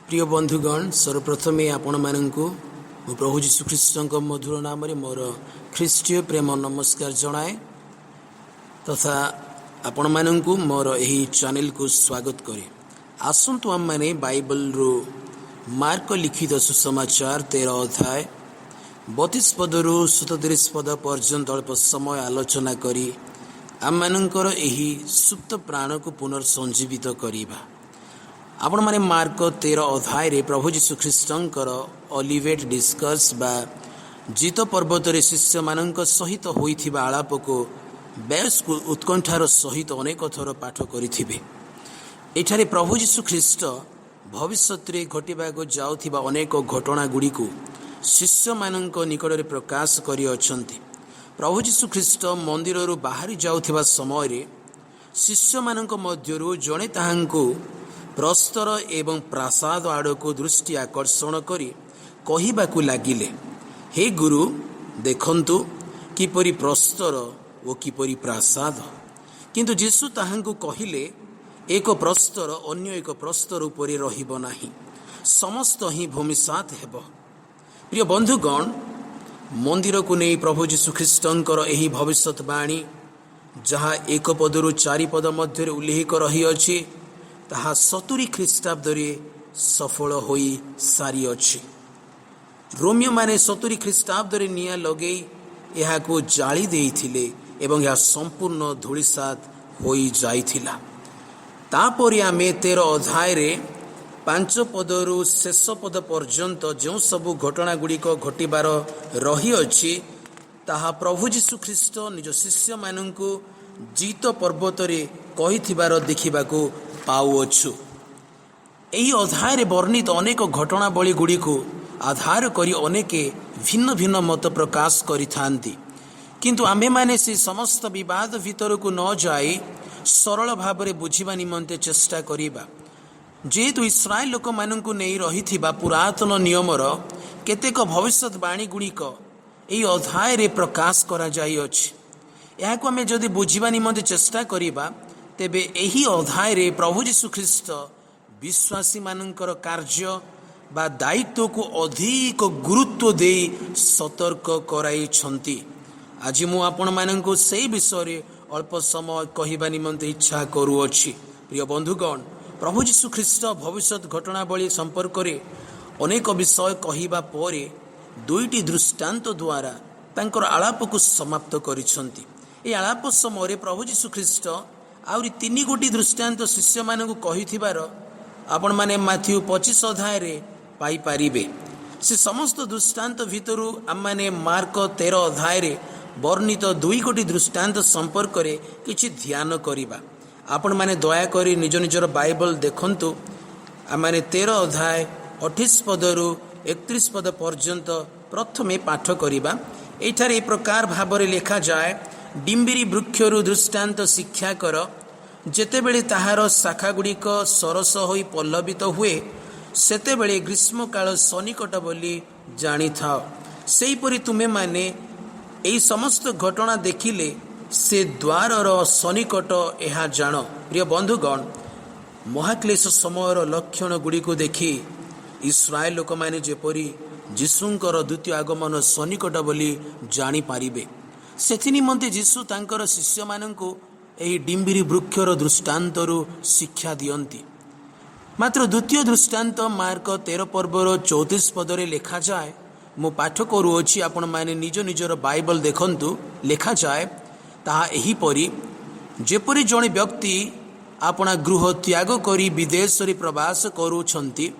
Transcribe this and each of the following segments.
प्रिय बंधुगण सर्वप्रथम आपण मानू प्रभु जीशुख्रीष्ट मधुर नाम मोर ख्रीष्टीय प्रेम नमस्कार जनाए तथा आपण मानू मोर यही चैनल को स्वागत करे। आसतु आम मैंने बाइबल रू मार्क लिखित सुसमाचार 13 अध्याय 32 पदरू 37 पद पर्यंत अल्प समय आलोचना करी आम मानकर यही सुप्त प्राण को पुनर्संजीवित करिबा। आपण माने मार्क 13 अध्याय रे प्रभु जीशुख्रीष्टंकर ऑलिवेट डिस्कस बा जीत पर्वत रे शिष्य मानक सहित होइथिबा आलाप को बेस उत्कंठार सहित अनेक थर पाठ करिथिबे। एठारे प्रभु जीशुख्रीष्ट भविष्यत रे घटिबाको जाउथिबा अनेक घटना गुडी को शिष्य मानक निकट रे प्रकाश करि अछंती। प्रभु जीशुख्रीष्ट मंदिर रु बाहरी जाउथिबा समय रे शिष्य मानक मध्यरु जणे ताहांको प्रस्तर एवं प्रासाद आड़ को दृष्टि आकर्षण करी कहिबाकु लागिले, हे गुरु देखंतु किपरि प्रस्तर ओ किपरि प्रासाद। किंतु जीशु ताहांकु कहिले एक प्रस्तर अन्य एक प्रस्तर उपरि रहिबो नाही, समस्त ही भूमिसात हेबो। प्रिय बंधुगण मंदिर को नहीं प्रभु जीशुख्रीष्टंकर एही भविष्यतवाणी जहाँ एक पदरु 4 पद मध्य उल्लेख रही अछि ताहा 70 ख्रीष्टाब्द सफल होई सारी अछि। रोमियो माने 70 ख्रीष्टाब्द निया लगे यहा को जाली देइथिले एवं यह संपूर्ण धूलिसात होई जाइथिला। तापरि आमे 13 अध्याय रे 5 पदरु शेष पद पर्यंत जो सब घटना गुड़िक घटिबार रही अछि ताहा प्रभु जीशुख्रीष्ट निज शिष्य माननकु जीत पर्वत रे कहिथिबार देखिबाकू पाउछु। एही अध्याय रे वर्णित अनेक घटनावली गुड़ी को आधार करी अनेके भिन्न भिन्न मत प्रकाश करिथांती, किंतु आमे माने से समस्त विवाद भीतर को न जाई सरल भाव रे बुझिबा निमंते चेष्टा करिबा। जेहेतु इस्राएल लोक माननकु नै रहिथिबा पुरातन नियमर केतेक भविष्यतवाणी गुड़िक एही अध्याय रे प्रकाश करा जाई अछि। याको आमे जदि बुझिबा निमंते चेष्टा करिबा तेबे एही अध्याय रे प्रभु जीशुख्रीष्ट विश्वासी मानकर कार्य बा दायित्व को अधिक गुरुत्व दे सतर्क कराई छंती। आज मु आपण माननको सेही विषय रे अल्प समय कहिबा निमंते इच्छा करूअछि। प्रिय बंधुगण प्रभु जीशुख्रीष्ट भविष्यत घटनावली संपर्क रे अनेक विषय कहिबा परे 2टी दृष्टांत द्वारा तांकर आलाप को समाप्त करिसंती। ए आलाप समय प्रभु जीशुख्रीष्ट आउरी 3 गोटी दृष्टांत शिष्य मानकु कहिथिबार आपण माने माथ्यू 25 अध्याय रे पाई पारिबे। से समस्त दृष्टांत भितरु आम माने मार्क 13 अध्याय रे वर्णित 2 गोटी दृष्टांत संपर्क रे किछि ध्यान करिबा। आपण माने दया करी निज निजर बाइबल देखंतु। आम माने 13 अध्याय 28 पदरु 31 पद पर्यंत प्रथमे पाठ करिबा। एठारे ए प्रकार भाबरे लेखा जाय, डिम्बिरी वृक्षरु दृष्टांत शिक्षा कर, जेतेबेले ताहार शाखा गुड़िक सरस होई पल्लवित हुए सेतेबेले ग्रीष्म काल सनिकट बोली जानी थाओ। सेहीपरि तुमे माने एई समस्त घटना देखिले से द्वारर सनिकट एहा जान। प्रिय बंधुगण महाक्लेश समयर लक्षण गुड़िक देखि इस्राएल लोक माने जेपरि जीशुंकर द्वितीय आगमन सनिकट बोली जानी पारिबे, सेथि निमंते जीशु तांकर शिष्य माननकु एही डिम्बिरी वृक्षर दृष्टांतरु शिक्षा दियंती। मात्र द्वितीय दृष्टांत मार्क 13 पर्वर 34 पदरे लेखा जाए। मु पाठ करूअछि, आपण माने निज निजर बाइबल देखंतु। लेखा जाए ताहा एही परि, जेपरि जणे व्यक्ति आपणा गृह त्याग करी विदेश रे प्रवास करूछंती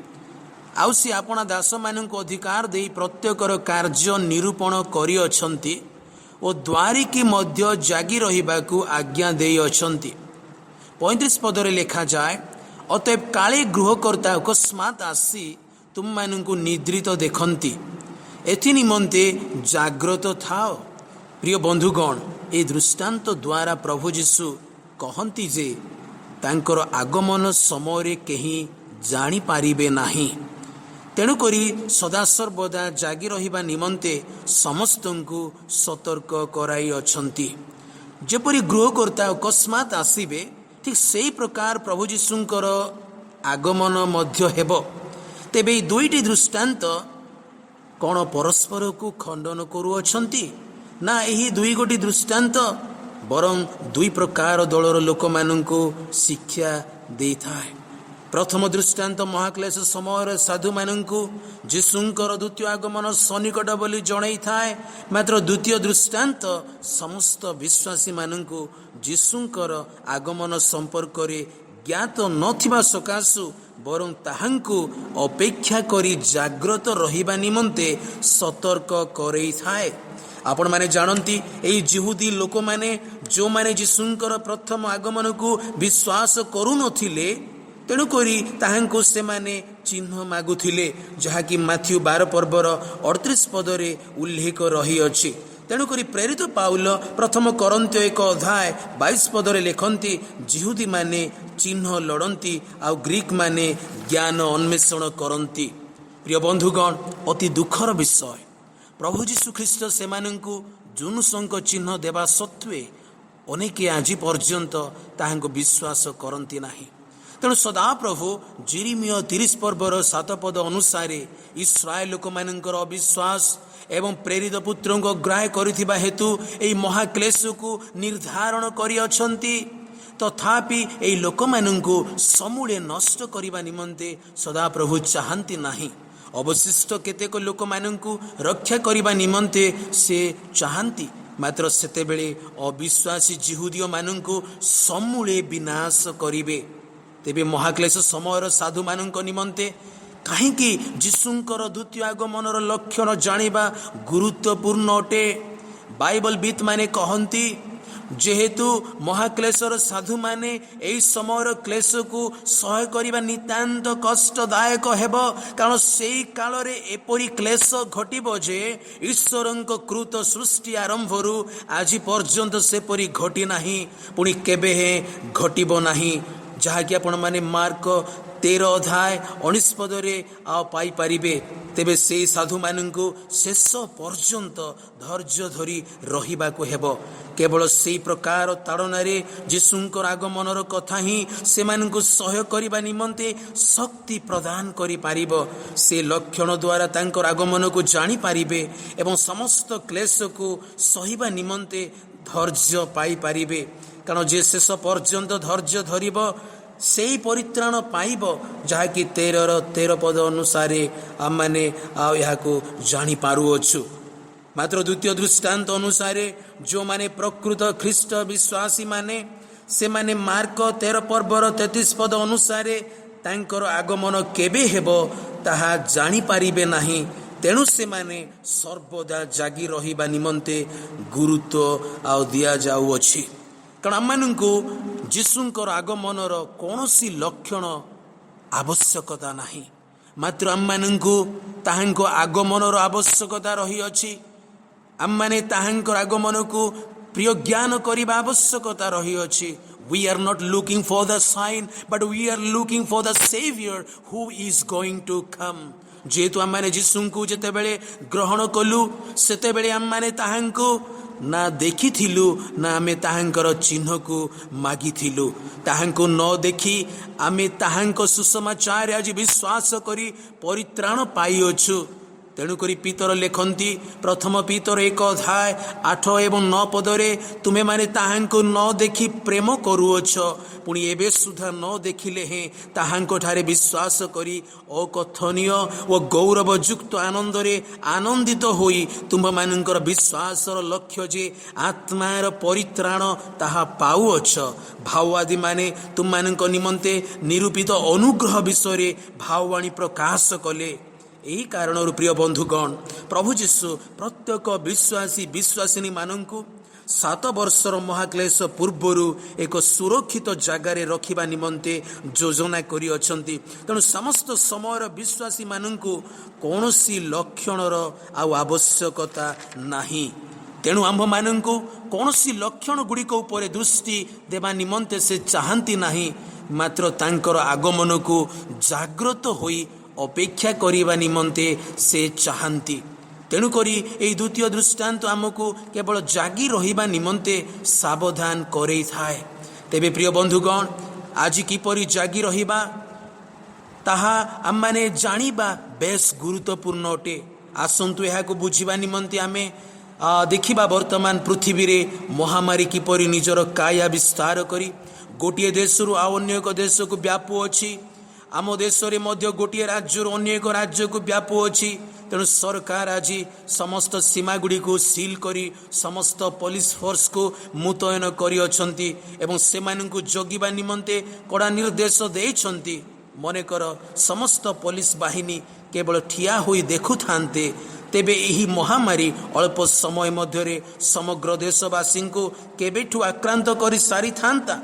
आउ सी आपणा दास माननकु अधिकार देई प्रत्येकर कार्य निरूपण करि अछंती ओ द्वारिकी मध्य जागी रहिबाकू आज्ञा देई अछंती। 35 पदरे लेखा जाए, अतएव काले गृहकर्ता अकस्मात आसी तुम माननकु निद्रित देखंती, एथि निमंते जाग्रत थाओ। प्रिय बंधुगण ए दृष्टांत द्वारा प्रभु जीशु कहंती जे तांकर आगमन समय रे केही जानी पारिबे नाही, तेणुकरी सदासर्वदा जागी रहिबा निमंते समस्तंकु सतर्क कराई अछंती। जेपरि गृहकर्ता अकस्मात आसीबे ठीक सेही प्रकार प्रभु जीशुंकर आगमन मध्य हेबो। ତେବେ ଏହି ଦୁଇଟି ଦୃଷ୍ଟାନ୍ତ କ'ଣ ପରସ୍ପରକୁ ଖଣ୍ଡନ କରୁଅଛନ୍ତି? ନା ଏହି ଦୁଇ ଗୋଟି ଦୃଷ୍ଟାନ୍ତ ବରଂ ଦୁଇ ପ୍ରକାର ଦଳର ଲୋକମାନଙ୍କୁ ଶିକ୍ଷା ଦେଇଥାଏ। ପ୍ରଥମ ଦୃଷ୍ଟାନ୍ତ ମହାକ୍ଲେଶ ସମୟର ସାଧୁମାନଙ୍କୁ ଯୀଶୁଙ୍କର ଦ୍ୱିତୀୟ ଆଗମନ ସନ୍ନିକଟ ବୋଲି ଜଣାଇଥାଏ। ମାତ୍ର ଦ୍ୱିତୀୟ ଦୃଷ୍ଟାନ୍ତ ସମସ୍ତ ବିଶ୍ୱାସୀମାନଙ୍କୁ ଯୀଶୁଙ୍କର ଆଗମନ ସମ୍ପର୍କରେ ଜ୍ଞାତ ନଥିବା ସକାଶୁ ବରଂ ତାହାଙ୍କୁ ଅପେକ୍ଷା କରି ଜାଗ୍ରତ ରହିବା ନିମନ୍ତେ ସତର୍କ କରେଇଥାଏ। ଆପଣମାନେ ଜାଣନ୍ତି, ଏହି ଜିହୁଦୀ ଲୋକମାନେ ଯେଉଁମାନେ ଯୀଶୁଙ୍କର ପ୍ରଥମ ଆଗମନକୁ ବିଶ୍ୱାସ କରୁନଥିଲେ, ତେଣୁକରି ତାହାଙ୍କୁ ସେମାନେ ଚିହ୍ନ ମାଗୁଥିଲେ, ଯାହାକି ମାଥ୍ୟୁ 12 ପର୍ବର 38 ପଦରେ ଉଲ୍ଲେଖ ରହିଅଛି। ତେଣୁକରି ପ୍ରେରିତ ପାଉଲ ପ୍ରଥମ କରନ୍ଥୀୟ 1 ଅଧ୍ୟାୟ 22 ପଦରେ ଲେଖନ୍ତି, ଜିହୁଦୀମାନେ ଚିହ୍ନ ଲୋଡ଼ନ୍ତି ଆଉ ଗ୍ରୀକ ମାନେ ଜ୍ଞାନ ଅନ୍ୱେଷଣ କରନ୍ତି। ପ୍ରିୟ ବନ୍ଧୁଗଣ, ଅତି ଦୁଃଖର ବିଷୟ, ପ୍ରଭୁ ଯୀଶୁଖ୍ରୀଷ୍ଟ ସେମାନଙ୍କୁ ଜୁନୁସଙ୍କ ଚିହ୍ନ ଦେବା ସତ୍ତ୍ୱେ ଅନେକ ଆଜି ପର୍ଯ୍ୟନ୍ତ ତାହାଙ୍କୁ ବିଶ୍ୱାସ କରନ୍ତି ନାହିଁ। ତେଣୁ ସଦାପ୍ରଭୁ ଯିରିମିୟ 30 ପର୍ବର 7 ପଦ ଅନୁସାରେ ଇସ୍ରାଏଲ ଲୋକମାନଙ୍କର ଅବିଶ୍ୱାସ ଏବଂ ପ୍ରେରିତ ପୁତ୍ରଙ୍କୁ ଅଗ୍ରାହ୍ୟ କରିଥିବା ହେତୁ ଏହି ମହାକ୍ଲେଶକୁ ନିର୍ଦ୍ଧାରଣ କରିଅଛନ୍ତି। ତଥାପି ଏହି ଲୋକମାନଙ୍କୁ ସମୂଳେ ନଷ୍ଟ କରିବା ନିମନ୍ତେ ସଦାପ୍ରଭୁ ଚାହାନ୍ତି ନାହିଁ। ଅବଶିଷ୍ଟ କେତେକ ଲୋକମାନଙ୍କୁ ରକ୍ଷା କରିବା ନିମନ୍ତେ ସେ ଚାହାନ୍ତି। ମାତ୍ର ସେତେବେଳେ ଅବିଶ୍ୱାସୀ ଜିହୁଦୀୟମାନଙ୍କୁ ସମୂଳେ ବିନାଶ କରିବେ। ତେବେ ମହାକ୍ଲେଶ ସମୟର ସାଧୁମାନଙ୍କ ନିମନ୍ତେ କାହିଁକି ଯୀଶୁଙ୍କର ଦ୍ୱିତୀୟ ଆଗମନର ଲକ୍ଷଣ ଜାଣିବା ଗୁରୁତ୍ୱପୂର୍ଣ୍ଣ ଅଟେ? ବାଇବଲ ବିତ୍ ମାନେ କହନ୍ତି, ଯେହେତୁ ମହାକ୍ଲେଶର ସାଧୁମାନେ ଏହି ସମୟର କ୍ଲେଶକୁ ସହ୍ୟ କରିବା ନିତାନ୍ତ କଷ୍ଟଦାୟକ ହେବ, କାରଣ ସେହି କାଳରେ ଏପରି କ୍ଲେଶ ଘଟିବ ଯେ ଈଶ୍ୱରଙ୍କ କୃତ ସୃଷ୍ଟି ଆରମ୍ଭରୁ ଆଜି ପର୍ଯ୍ୟନ୍ତ ସେପରି ଘଟି ନାହିଁ, ପୁଣି କେବେ ହେଁ ଘଟିବ ନାହିଁ, ଯାହାକି ଆପଣମାନେ ମାର୍କ 13 ଅଧ୍ୟାୟ 19 ପଦରେ ଆଉ ପାଇପାରିବେ। ତେବେ ସେହି ସାଧୁମାନଙ୍କୁ ଶେଷ ପର୍ଯ୍ୟନ୍ତ ଧୈର୍ଯ୍ୟ ଧରି ରହିବାକୁ ହେବ। କେବଳ ସେହି ପ୍ରକାର ତାଡ଼ନାରେ ଯୀଶୁଙ୍କର ଆଗମନର କଥା ହିଁ ସେମାନଙ୍କୁ ସହ୍ୟ କରିବା ନିମନ୍ତେ ଶକ୍ତି ପ୍ରଦାନ କରିପାରିବ। ସେ ଲକ୍ଷଣ ଦ୍ୱାରା ତାଙ୍କର ଆଗମନକୁ ଜାଣିପାରିବେ ଏବଂ ସମସ୍ତ କ୍ଲେଶକୁ ସହିବା ନିମନ୍ତେ ଧୈର୍ଯ୍ୟ ପାଇପାରିବେ। କାରଣ ଯେ ଶେଷ ପର୍ଯ୍ୟନ୍ତ ଧୈର୍ଯ୍ୟ ଧରିବ ସେହି ପରିତ୍ରାଣ ପାଇବ, ଯାହାକି 13 ପଦ ଅନୁସାରେ ଆମମାନେ ଆଉ ଏହାକୁ ଜାଣିପାରୁଅଛୁ। ମାତ୍ର ଦ୍ୱିତୀୟ ଦୃଷ୍ଟାନ୍ତ ଅନୁସାରେ ଯେଉଁମାନେ ପ୍ରକୃତ ଖ୍ରୀଷ୍ଟ ବିଶ୍ୱାସୀମାନେ, ସେମାନେ ମାର୍କ 13 ପର୍ବର 33 ପଦ ଅନୁସାରେ ତାଙ୍କର ଆଗମନ କେବେ ହେବ ତାହା ଜାଣିପାରିବେ ନାହିଁ। ତେଣୁ ସେମାନେ ସର୍ବଦା ଜାଗି ରହିବା ନିମନ୍ତେ ଗୁରୁତ୍ୱ ଆଉ ଦିଆଯାଉଅଛି। କାରଣ ଆମମାନଙ୍କୁ ଯୀଶୁଙ୍କର ଆଗମନର କୌଣସି ଲକ୍ଷଣ ଆବଶ୍ୟକତା ନାହିଁ, ମାତ୍ର ଆମମାନଙ୍କୁ ତାହାଙ୍କ ଆଗମନର ଆବଶ୍ୟକତା ରହିଅଛି। ଆମମାନେ ତାହାଙ୍କର ଆଗମନକୁ ପ୍ରିୟ ଜ୍ଞାନ କରିବା ଆବଶ୍ୟକତା ରହିଅଛି। We are not looking for the sign, but we are looking for the Savior who is going to come. ଯେହେତୁ ଆମମାନେ ଯୀଶୁଙ୍କୁ ଯେତେବେଳେ ଗ୍ରହଣ କଲୁ, ସେତେବେଳେ ଆମମାନେ ତାହାଙ୍କୁ ନା ଦେଖିଥିଲୁ ନା ଆମେ ତାହାଙ୍କର ଚିହ୍ନକୁ ମାଗିଥିଲୁ। ତାହାଙ୍କୁ ନ ଦେଖି ଆମେ ତାହାଙ୍କ ସୁସମାଚାରରେ ଆଜି ବିଶ୍ୱାସ କରି ପରିତ୍ରାଣ ପାଇଅଛୁ। ତେଣୁକରି ପିତର ଲେଖନ୍ତି ପ୍ରଥମ ପିତର 1 ଅଧ୍ୟାୟ 8 ଏବଂ 9 ପଦରେ, ତୁମେମାନେ ତାହାଙ୍କୁ ନ ଦେଖି ପ୍ରେମ କରୁଅଛ, ପୁଣି ଏବେ ସୁଦ୍ଧା ନ ଦେଖିଲେ ହେଁ ତାହାଙ୍କଠାରେ ବିଶ୍ୱାସ କରି ଅକଥନୀୟ ଓ ଗୌରବଯୁକ୍ତ ଆନନ୍ଦରେ ଆନନ୍ଦିତ ହୋଇ ତୁମମାନଙ୍କର ବିଶ୍ୱାସର ଲକ୍ଷ୍ୟ ଯେ ଆତ୍ମାର ପରିତ୍ରାଣ ତାହା ପାଉଅଛ। ଭାଓବାଦୀମାନେ ତୁମମାନଙ୍କ ନିମନ୍ତେ ନିରୂପିତ ଅନୁଗ୍ରହ ବିଷୟରେ ଭାବବାଣୀ ପ୍ରକାଶ କଲେ। ଏହି କାରଣରୁ ପ୍ରିୟ ବନ୍ଧୁଗଣ, ପ୍ରଭୁ ଯୀଶୁ ପ୍ରତ୍ୟେକ ବିଶ୍ୱାସିନୀ ମାନଙ୍କୁ 7 ବର୍ଷର ମହାକ୍ଲେଶ ପୂର୍ବରୁ ଏକ ସୁରକ୍ଷିତ ଜାଗାରେ ରଖିବା ନିମନ୍ତେ ଯୋଜନା କରିଅଛନ୍ତି। ତେଣୁ ସମସ୍ତ ସମୟର ବିଶ୍ୱାସୀମାନଙ୍କୁ କୌଣସି ଲକ୍ଷଣର ଆଉ ଆବଶ୍ୟକତା ନାହିଁ। ତେଣୁ ଆମ୍ଭମାନଙ୍କୁ କୌଣସି ଲକ୍ଷଣ ଗୁଡ଼ିକ ଉପରେ ଦୃଷ୍ଟି ଦେବା ନିମନ୍ତେ ସେ ଚାହାନ୍ତି ନାହିଁ, ମାତ୍ର ତାଙ୍କର ଆଗମନକୁ ଜାଗ୍ରତ ହୋଇ ଅପେକ୍ଷା କରିବା ନିମନ୍ତେ ସେ ଚାହାନ୍ତି। ତେଣୁକରି ଏହି ଦ୍ୱିତୀୟ ଦୃଷ୍ଟାନ୍ତ ଆମକୁ କେବଳ ଜାଗି ରହିବା ନିମନ୍ତେ ସାବଧାନ କରେଇଥାଏ। ତେବେ ପ୍ରିୟ ବନ୍ଧୁଗଣ, ଆଜି କିପରି ଜାଗି ରହିବା? ତାହା ଆମମାନେ ଜାଣିବା ବେଶ ଗୁରୁତ୍ୱପୂର୍ଣ୍ଣ ଅଟେ। ଆସନ୍ତୁ ଏହାକୁ ବୁଝିବା ନିମନ୍ତେ ଆମେ ଦେଖିବା ବର୍ତ୍ତମାନ ପୃଥିବୀରେ ମହାମାରୀ କିପରି ନିଜର କାୟା ବିସ୍ତାର କରି ଗୋଟିଏ ଦେଶରୁ ଆଉ ଅନ୍ୟ ଏକ ଦେଶକୁ ବ୍ୟାପୁଅଛି। ଆମ ଦେଶରେ ମଧ୍ୟ ଗୋଟିଏ ରାଜ୍ୟରୁ ଅନ୍ୟ ଏକ ରାଜ୍ୟକୁ ବ୍ୟାପୁଅଛି। ତେଣୁ ସରକାର ଆଜି ସମସ୍ତ ସୀମା ଗୁଡ଼ିକୁ ସିଲ୍ କରି ସମସ୍ତ ପୋଲିସ ଫୋର୍ସକୁ ମୁତୟନ କରିଅଛନ୍ତି ଏବଂ ସେମାନଙ୍କୁ ଜଗିବା ନିମନ୍ତେ କଡ଼ା ନିର୍ଦ୍ଦେଶ ଦେଇଛନ୍ତି। ମନେକର ସମସ୍ତ ପୋଲିସ ବାହିନୀ କେବଳ ଠିଆ ହୋଇ ଦେଖୁଥାନ୍ତେ, ତେବେ ଏହି ମହାମାରୀ ଅଳ୍ପ ସମୟ ମଧ୍ୟରେ ସମଗ୍ର ଦେଶବାସୀଙ୍କୁ କେବେଠୁ ଆକ୍ରାନ୍ତ କରି ସାରିଥାନ୍ତା।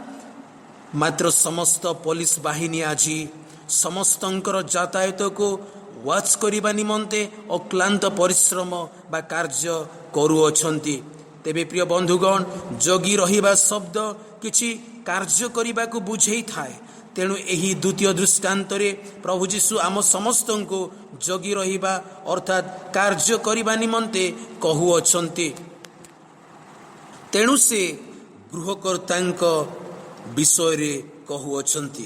ମାତ୍ର ସମସ୍ତ ପୋଲିସ ବାହିନୀ ଆଜି ସମସ୍ତଙ୍କର ଯାତାୟାତକୁ ୱାଚ୍ କରିବା ନିମନ୍ତେ ଅକ୍ଲାନ୍ତ ପରିଶ୍ରମ ବା କାର୍ଯ୍ୟ କରୁଅଛନ୍ତି। ତେବେ ପ୍ରିୟ ବନ୍ଧୁଗଣ, ଜଗି ରହିବା ଶବ୍ଦ କିଛି କାର୍ଯ୍ୟ କରିବାକୁ ବୁଝେଇଥାଏ। ତେଣୁ ଏହି ଦ୍ୱିତୀୟ ଦୃଷ୍ଟାନ୍ତରେ ପ୍ରଭୁ ଯୀଶୁ ଆମ ସମସ୍ତଙ୍କୁ ଜଗି ରହିବା ଅର୍ଥାତ୍ କାର୍ଯ୍ୟ କରିବା ନିମନ୍ତେ କହୁଅଛନ୍ତି। ତେଣୁ ସେ ଗୃହକର୍ତ୍ତାଙ୍କ ବିଷୟରେ କହୁଅଛନ୍ତି,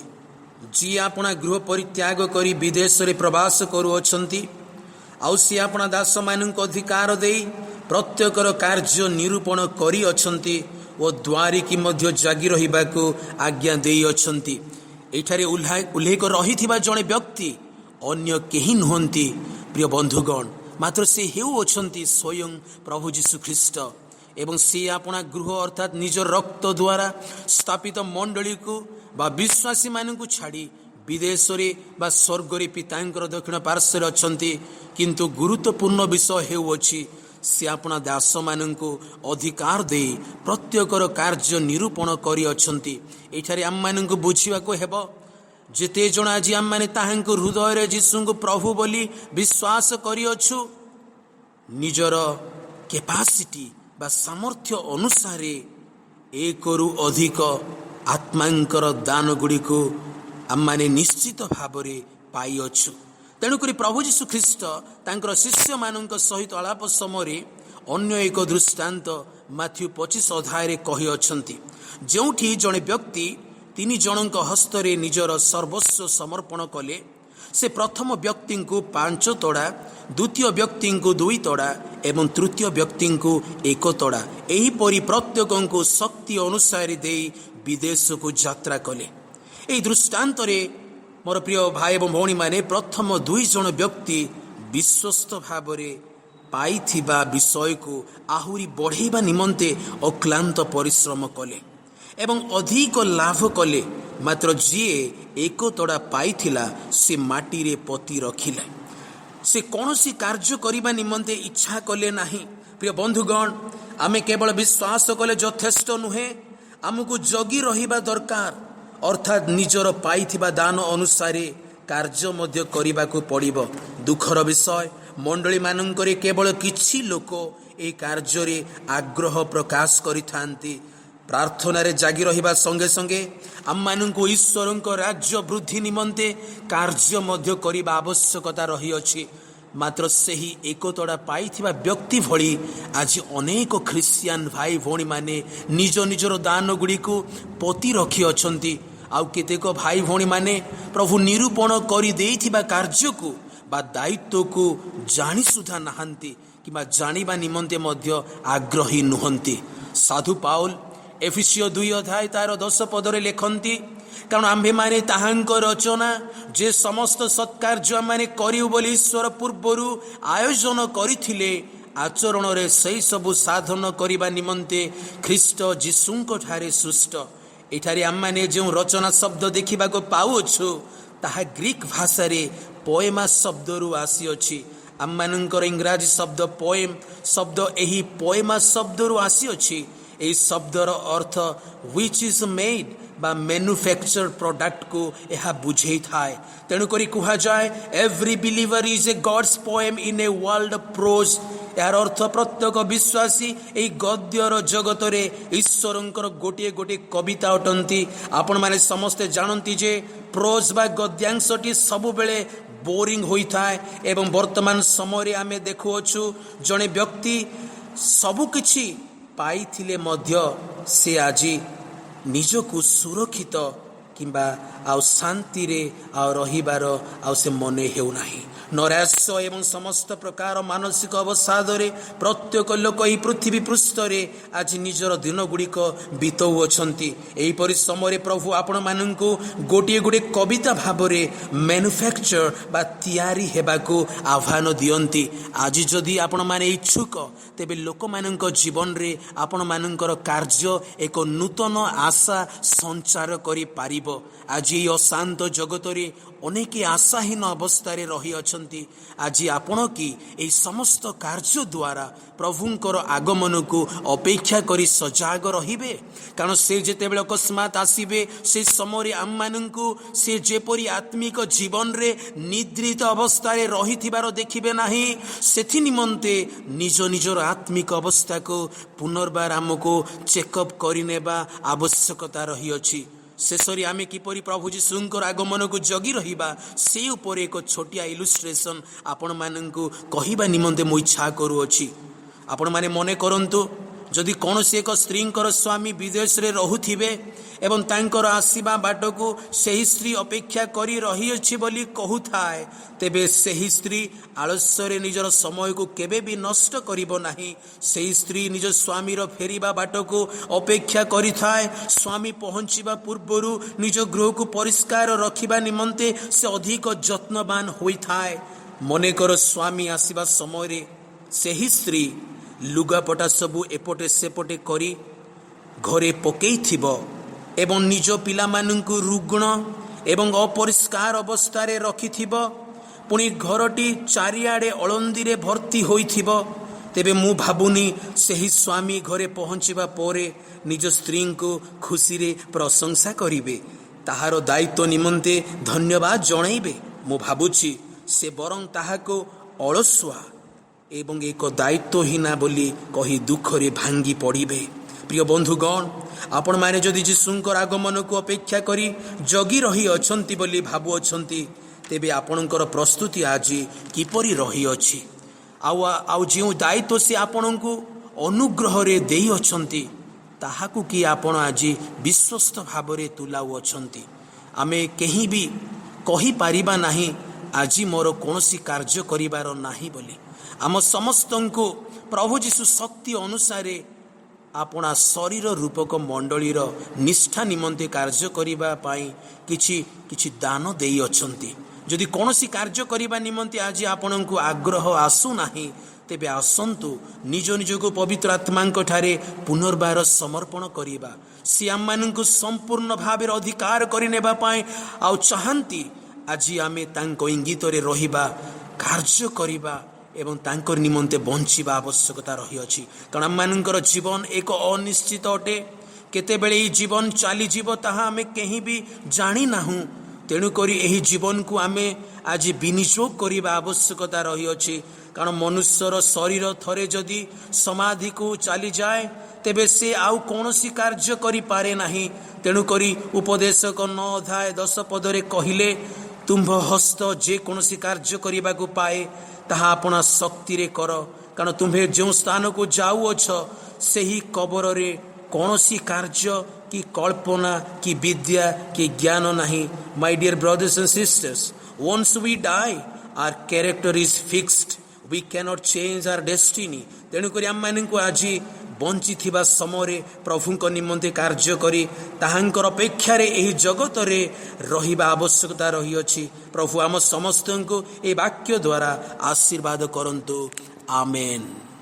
ଯିଏ ଆପଣା ଗୃହ ପରିତ୍ୟାଗ କରି ବିଦେଶରେ ପ୍ରବାସ କରୁଅଛନ୍ତି, ଆଉ ସିଏ ଆପଣା ଦାସମାନଙ୍କୁ ଅଧିକାର ଦେଇ ପ୍ରତ୍ୟେକର କାର୍ଯ୍ୟ ନିରୂପଣ କରିଅଛନ୍ତି ଓ ଦ୍ୱାରିକି ମଧ୍ୟ ଜାଗି ରହିବାକୁ ଆଜ୍ଞା ଦେଇଅଛନ୍ତି। ଏଠାରେ ଉଲ୍ଲେଖ ରହିଥିବା ଜଣେ ବ୍ୟକ୍ତି ଅନ୍ୟ କେହି ନୁହନ୍ତି ପ୍ରିୟ ବନ୍ଧୁଗଣ, ମାତ୍ର ସେ ହେଉଅଛନ୍ତି ସ୍ୱୟଂ ପ୍ରଭୁ ଯୀଶୁ ଖ୍ରୀଷ୍ଟ। ଏବଂ ସେ ଆପଣା ଗୃହ ଅର୍ଥାତ୍ ନିଜ ରକ୍ତ ଦ୍ୱାରା ସ୍ଥାପିତ ମଣ୍ଡଳୀକୁ ବା ବିଶ୍ୱାସୀମାନଙ୍କୁ ଛାଡ଼ି ବିଦେଶରେ ବା ସ୍ୱର୍ଗରେ ପିତାଙ୍କର ଦକ୍ଷିଣ ପାର୍ଶ୍ୱରେ ଅଛନ୍ତି। କିନ୍ତୁ ଗୁରୁତ୍ୱପୂର୍ଣ୍ଣ ବିଷୟ ହେଉଅଛି, ସେ ଆପଣା ଦାସମାନଙ୍କୁ ଅଧିକାର ଦେଇ ପ୍ରତ୍ୟେକର କାର୍ଯ୍ୟ ନିରୂପଣ କରିଅଛନ୍ତି। ଏଠାରେ ଆମମାନଙ୍କୁ ବୁଝିବାକୁ ହେବ, ଯେତେ ଜଣ ଆଜି ଆମମାନେ ତାହାଙ୍କ ହୃଦୟରେ ଯୀଶୁଙ୍କୁ ପ୍ରଭୁ ବୋଲି ବିଶ୍ୱାସ କରିଅଛୁ, ନିଜର କେପାସିଟି ବା ସାମର୍ଥ୍ୟ ଅନୁସାରେ ଏକରୁ ଅଧିକ ଆତ୍ମାଙ୍କର ଦାନ ଗୁଡ଼ିକୁ ଆମମାନେ ନିଶ୍ଚିତ ଭାବରେ ପାଇଅଛୁ। ତେଣୁକରି ପ୍ରଭୁ ଯୀଶୁ ଖ୍ରୀଷ୍ଟ ତାଙ୍କର ଶିଷ୍ୟମାନଙ୍କ ସହିତ ଆଳାପ ସମୟରେ ଅନ୍ୟ ଏକ ଦୃଷ୍ଟାନ୍ତ ମାଥ୍ୟୁ 25 ଅଧ୍ୟାୟରେ କହିଅଛନ୍ତି, ଯେଉଁଠି ଜଣେ ବ୍ୟକ୍ତି 3 ଜଣଙ୍କ ହସ୍ତରେ ନିଜର ସର୍ବସ୍ୱ ସମର୍ପଣ କଲେ। ସେ ପ୍ରଥମ ବ୍ୟକ୍ତିଙ୍କୁ 5 ତୋଡ଼ା, ଦ୍ୱିତୀୟ ବ୍ୟକ୍ତିଙ୍କୁ 2 ତୋଡ଼ା ଏବଂ ତୃତୀୟ ବ୍ୟକ୍ତିଙ୍କୁ 1 ତୋଡ଼ା ଏହିପରି ପ୍ରତ୍ୟେକଙ୍କୁ ଶକ୍ତି ଅନୁସାରେ ଦେଇ ବିଦେଶକୁ ଯାତ୍ରା କଲେ। ଏହି ଦୃଷ୍ଟାନ୍ତରେ ମୋର ପ୍ରିୟ ଭାଇ ଏବଂ ଭଉଣୀମାନେ, ପ୍ରଥମ 2 ଜଣ ବ୍ୟକ୍ତି ବିଶ୍ୱସ୍ତ ଭାବରେ ପାଇଥିବା ବିଷୟକୁ ଆହୁରି ବଢ଼େଇବା ନିମନ୍ତେ ଅକ୍ଲାନ୍ତ ପରିଶ୍ରମ କଲେ ଏବଂ ଅଧିକ ଲାଭ କଲେ। ମାତ୍ର ଯିଏ 1 ତୋଡ଼ା ପାଇଥିଲା, ସେ ମାଟିରେ ପୋତି ରଖିଲେ। ସେ କୌଣସି କାର୍ଯ୍ୟ କରିବା ନିମନ୍ତେ ଇଚ୍ଛା କଲେ ନାହିଁ। ପ୍ରିୟ ବନ୍ଧୁଗଣ, ଆମେ କେବଳ ବିଶ୍ୱାସ କଲେ ଯଥେଷ୍ଟ ନୁହେଁ, ଆମକୁ ଜଗି ରହିବା ଦରକାର। ଅର୍ଥାତ୍ ନିଜର ପାଇଥିବା ଦାନ ଅନୁସାରେ କାର୍ଯ୍ୟ ମଧ୍ୟ କରିବାକୁ ପଡ଼ିବ। ଦୁଃଖର ବିଷୟ, ମଣ୍ଡଳୀମାନଙ୍କରେ କେବଳ କିଛି ଲୋକ ଏହି କାର୍ଯ୍ୟରେ ଆଗ୍ରହ ପ୍ରକାଶ କରିଥାନ୍ତି। ପ୍ରାର୍ଥନାରେ ଜାଗି ରହିବା ସଙ୍ଗେ ସଙ୍ଗେ ଆମମାନଙ୍କୁ ଈଶ୍ୱରଙ୍କ ରାଜ୍ୟ ବୃଦ୍ଧି ନିମନ୍ତେ କାର୍ଯ୍ୟ ମଧ୍ୟ କରିବା ଆବଶ୍ୟକତା ରହିଅଛି। ମାତ୍ର ସେହି 1 ତୋଡ଼ା ପାଇଥିବା ବ୍ୟକ୍ତି ଭଳି ଆଜି ଅନେକ ଖ୍ରୀଷ୍ଟିଆନ ଭାଇ ଭଉଣୀମାନେ ନିଜ ନିଜର ଦାନ ଗୁଡ଼ିକୁ ପୋତି ରଖିଅଛନ୍ତି। ଆଉ କେତେକ ଭାଇ ଭଉଣୀମାନେ ପ୍ରଭୁ ନିରୂପଣ କରିଦେଇଥିବା କାର୍ଯ୍ୟକୁ ବା ଦାୟିତ୍ୱକୁ ଜାଣି ସୁଦ୍ଧା ନାହାନ୍ତି କିମ୍ବା ଜାଣିବା ନିମନ୍ତେ ମଧ୍ୟ ଆଗ୍ରହୀ ନୁହନ୍ତି। ସାଧୁ ପାଉଲ ଏଫେସୀୟ 2 ଅଧ୍ୟାୟ ତାର 10 ପଦରେ ଲେଖନ୍ତି, କାରଣ ଆମ୍ଭେମାନେ ତାହାଙ୍କ ରଚନା, ଯେ ସମସ୍ତ ସତ୍କାର୍ଯ୍ୟ ଆମମାନେ କରିବୁ ବୋଲି ଈଶ୍ୱର ପୂର୍ବରୁ ଆୟୋଜନ କରିଥିଲେ, ଆଚରଣରେ ସେହି ସବୁ ସାଧନ କରିବା ନିମନ୍ତେ ଖ୍ରୀଷ୍ଟ ଯୀଶୁଙ୍କ ଠାରେ ସୃଷ୍ଟ। ଏଠାରେ ଆମମାନେ ଯେଉଁ ରଚନା ଶବ୍ଦ ଦେଖିବାକୁ ପାଉଅଛୁ, ତାହା ଗ୍ରୀକ୍ ଭାଷାରେ ପୋଏମା ଶବ୍ଦରୁ ଆସିଅଛି। ଆମମାନଙ୍କର ଇଂରାଜୀ ଶବ୍ଦ ପୋଏମ୍ ଶବ୍ଦ ଏହି ପୋଏମା ଶବ୍ଦରୁ ଆସିଅଛି। ଏହି ଶବ୍ଦର ଅର୍ଥ which is made ବା ମ୍ୟାନୁଫ୍ୟାକ୍ଚର ପ୍ରଡକ୍ଟକୁ ଏହା ବୁଝେଇଥାଏ। ତେଣୁକରି କୁହାଯାଏ every believer is a God's poem in a world prose. ଏହାର ଅର୍ଥ ପ୍ରତ୍ୟେକ ବିଶ୍ୱାସୀ ଏହି ଗଦ୍ୟର ଜଗତରେ ଈଶ୍ୱରଙ୍କର ଗୋଟିଏ ଗୋଟିଏ କବିତା ଅଟନ୍ତି। ଆପଣମାନେ ସମସ୍ତେ ଜାଣନ୍ତି ଯେ ପ୍ରୋଜ୍ ବା ଗଦ୍ୟାଂଶଟି ସବୁବେଳେ ବୋରିଂ ହୋଇଥାଏ ଏବଂ ବର୍ତ୍ତମାନ ସମୟରେ ଆମେ ଦେଖୁଅଛୁ ଜଣେ ବ୍ୟକ୍ତି ସବୁକିଛି ପାଇଥିଲେ ମଧ୍ୟ ସେ ଆଜି ନିଜକୁ ସୁରକ୍ଷିତ କିମ୍ବା ଆଉ ଶାନ୍ତିରେ ଆଉ ରହିବାର ଆଉ ସେ ମନେ ହେଉନାହିଁ। ନୈରାଶ୍ୟ ଏବଂ ସମସ୍ତ ପ୍ରକାର ମାନସିକ ଅବସାଦରେ ପ୍ରତ୍ୟେକ ଲୋକ ଏହି ପୃଥିବୀ ପୃଷ୍ଠରେ ଆଜି ନିଜର ଦିନଗୁଡ଼ିକ ବିତାଉଅଛନ୍ତି। ଏହିପରି ସମୟରେ ପ୍ରଭୁ ଆପଣମାନଙ୍କୁ ଗୋଟିଏ କବିତା ଭାବରେ ମ୍ୟାନୁଫ୍ୟାକ୍ଚର ବା ତିଆରି ହେବାକୁ ଆହ୍ୱାନ ଦିଅନ୍ତି। ଆଜି ଯଦି ଆପଣମାନେ ଇଚ୍ଛୁକ, ତେବେ ଲୋକମାନଙ୍କ ଜୀବନରେ ଆପଣମାନଙ୍କର କାର୍ଯ୍ୟ ଏକ ନୂତନ ଆଶା ସଞ୍ଚାର କରିପାରିବ। ଆଜି ଏହି ଅଶାନ୍ତ ଜଗତରେ ଅନେକ ଆଶାହୀନ ଅବସ୍ଥାରେ ରହିଅଛନ୍ତି। ଆଜି ଆପଣ କି ଏହି ସମସ୍ତ କାର୍ଯ୍ୟ ଦ୍ୱାରା ପ୍ରଭୁଙ୍କର ଆଗମନକୁ ଅପେକ୍ଷା କରି ସଜାଗ ରହିବେ? କାରଣ ସେ ଯେତେବେଳେ ଅକସ୍ମାତ୍ ଆସିବେ, ସେ ସମୟରେ ଆମମାନଙ୍କୁ ସେ ଯେପରି ଆତ୍ମିକ ଜୀବନରେ ନିଦ୍ରିତ ଅବସ୍ଥାରେ ରହିଥିବାର ଦେଖିବେ ନାହିଁ। ସେଥି ନିମନ୍ତେ ନିଜର ଆତ୍ମିକ ଅବସ୍ଥାକୁ ପୁନର୍ବାର ଆମକୁ ଚେକଅପ୍ କରିନେବା ଆବଶ୍ୟକତା ରହିଅଛି। ଶେଷରେ ଆମେ କିପରି ପ୍ରଭୁ ଯୀଶୁଙ୍କର ଆଗମନକୁ ଜଗି ରହିବା, ସେ ଉପରେ ଏକ ଛୋଟିଆ ଇଲୁଷ୍ଟ୍ରେସନ୍ ଆପଣମାନଙ୍କୁ କହିବା ନିମନ୍ତେ ମୁଁ ଇଚ୍ଛା କରୁଅଛି। ଆପଣମାନେ ମନେ କରନ୍ତୁ, ଯଦି କୌଣସି ଏକ ସ୍ତ୍ରୀଙ୍କର ସ୍ୱାମୀ ବିଦେଶରେ ରହୁଥିବେ ଏବଂ ତାଙ୍କର ଆସିବା ବାଟକୁ ସେହି ସ୍ତ୍ରୀ ଅପେକ୍ଷା କରି ରହିଅଛି ବୋଲି କହୁଥାଏ, ତେବେ ସେହି ସ୍ତ୍ରୀ ଆଳସ୍ୟରେ ନିଜର ସମୟକୁ କେବେ ବି ନଷ୍ଟ କରିବ ନାହିଁ। ସେହି ସ୍ତ୍ରୀ ନିଜ ସ୍ୱାମୀର ଫେରିବା ବାଟକୁ ଅପେକ୍ଷା କରିଥାଏ। ସ୍ୱାମୀ ପହଞ୍ଚିବା ପୂର୍ବରୁ ନିଜ ଗୃହକୁ ପରିଷ୍କାର ରଖିବା ନିମନ୍ତେ ସେ ଅଧିକ ଯତ୍ନବାନ ହୋଇଥାଏ। ମନେକର ସ୍ୱାମୀ ଆସିବା ସମୟରେ ସେହି ସ୍ତ୍ରୀ ଲୁଗାପଟା ସବୁ ଏପଟେ ସେପଟେ କରି ଘରେ ପକେଇଥିବ ଏବଂ ନିଜ ପିଲାମାନଙ୍କୁ ରୁଗ୍ଣ ଏବଂ ଅପରିଷ୍କାର ଅବସ୍ଥାରେ ରଖିଥିବ, ପୁଣି ଘରଟି ଚାରିଆଡ଼େ ଅଳନ୍ଦିରେ ଭର୍ତ୍ତି ହୋଇଥିବ, ତେବେ ମୁଁ ଭାବୁନି ସେହି ସ୍ୱାମୀ ଘରେ ପହଞ୍ଚିବା ପରେ ନିଜ ସ୍ତ୍ରୀଙ୍କୁ ଖୁସିରେ ପ୍ରଶଂସା କରିବେ, ତାହାର ଦାୟିତ୍ୱ ନିମନ୍ତେ ଧନ୍ୟବାଦ ଜଣାଇବେ। ମୁଁ ଭାବୁଛି ସେ ବରଂ ତାହାକୁ ଅଳସୁଆ ଏବଂ ଏକ ଦାୟିତ୍ୱହୀନା ବୋଲି କହି ଦୁଃଖରେ ଭାଙ୍ଗି ପଡ଼ିବେ। ପ୍ରିୟ ବନ୍ଧୁଗଣ, ଆପଣମାନେ ଯଦି ଯୀଶୁଙ୍କର ଆଗମନକୁ ଅପେକ୍ଷା କରି ଜଗି ରହିଅଛନ୍ତି ବୋଲି ଭାବୁଅଛନ୍ତି, ତେବେ ଆପଣଙ୍କର ପ୍ରସ୍ତୁତି ଆଜି କିପରି ରହିଅଛି? ଆଉ ଯେଉଁ ଦାୟିତ୍ୱ ସେ ଆପଣଙ୍କୁ ଅନୁଗ୍ରହରେ ଦେଇଅଛନ୍ତି, ତାହାକୁ କି ଆପଣ ଆଜି ବିଶ୍ୱସ୍ତ ଭାବରେ ତୁଲାଉଅଛନ୍ତି? ଆମେ କେହି ବି କହିପାରିବା ନାହିଁ ଆଜି ମୋର କୌଣସି କାର୍ଯ୍ୟ କରିବାର ନାହିଁ ବୋଲି। ଆମ ସମସ୍ତଙ୍କୁ ପ୍ରଭୁ ଯୀଶୁ ଶକ୍ତି ଅନୁସାରେ ଆପଣା ଶରୀର ରୂପକ ମଣ୍ଡଳୀର ନିଷ୍ଠା ନିମନ୍ତେ କାର୍ଯ୍ୟ କରିବା ପାଇଁ କିଛି ଦାନ ଦେଇଅଛନ୍ତି। ଯଦି କୌଣସି କାର୍ଯ୍ୟ କରିବା ନିମନ୍ତେ ଆଜି ଆପଣଙ୍କୁ ଆଗ୍ରହ ଆସୁନାହିଁ, ତେବେ ଆସନ୍ତୁ ନିଜକୁ ପବିତ୍ର ଆତ୍ମାଙ୍କ ଠାରେ ପୁନର୍ବାର ସମର୍ପଣ କରିବା। ସେ ଆମମାନଙ୍କୁ ସମ୍ପୂର୍ଣ୍ଣ ଭାବରେ ଅଧିକାର କରିନେବା ପାଇଁ ଆଉ ଚାହାନ୍ତି। ଆଜି ଆମେ ତାଙ୍କ ଇଙ୍ଗିତରେ ରହିବା, କାର୍ଯ୍ୟ କରିବା ଏବଂ ତାଙ୍କର ନିମନ୍ତେ ବଞ୍ଚିବା ଆବଶ୍ୟକତା ରହିଅଛି। କାରଣ ଆମମାନଙ୍କର ଜୀବନ ଏକ ଅନିଶ୍ଚିତ ଅଟେ। କେତେବେଳେ ଏହି ଜୀବନ ଚାଲିଯିବ ତାହା ଆମେ କେହି ବି ଜାଣିନାହୁଁ। ତେଣୁକରି ଏହି ଜୀବନକୁ ଆମେ ଆଜି ବିନିଯୋଗ କରିବା ଆବଶ୍ୟକତା ରହିଅଛି। କାରଣ ମନୁଷ୍ୟର ଶରୀର ଥରେ ଯଦି ସମାଧିକୁ ଚାଲିଯାଏ, ତେବେ ସେ ଆଉ କୌଣସି କାର୍ଯ୍ୟ କରିପାରେ ନାହିଁ। ତେଣୁକରି ଉପଦେଶକ 9:10 କହିଲେ, ତୁମ୍ଭ ହସ୍ତ ଯେକୌଣସି କାର୍ଯ୍ୟ କରିବାକୁ ପାଏ ତାହା ଆପଣା ଶକ୍ତିରେ କର, କାରଣ ତୁମ୍ଭେ ଯେଉଁ ସ୍ଥାନକୁ ଯାଉଅଛ ସେହି କବରରେ କୌଣସି କାର୍ଯ୍ୟ କି କଳ୍ପନା କି ବିଦ୍ୟା କି ଜ୍ଞାନ ନାହିଁ। My dear brothers and sisters, once we die our character is fixed, we cannot change our destiny। ତେଣୁକରି ଆମମାନଙ୍କୁ ଆଜି ବଞ୍ଚିଥିବା ସମୟରେ ପ୍ରଭୁଙ୍କ ନିମନ୍ତେ କାର୍ଯ୍ୟ କରି ତାହାଙ୍କର ଅପେକ୍ଷାରେ ଏହି ଜଗତରେ ରହିବା ଆବଶ୍ୟକତା ରହିଅଛି। ପ୍ରଭୁ ଆମ ସମସ୍ତଙ୍କୁ ଏହି ବାକ୍ୟ ଦ୍ୱାରା ଆଶୀର୍ବାଦ କରନ୍ତୁ। ଆମେନ୍।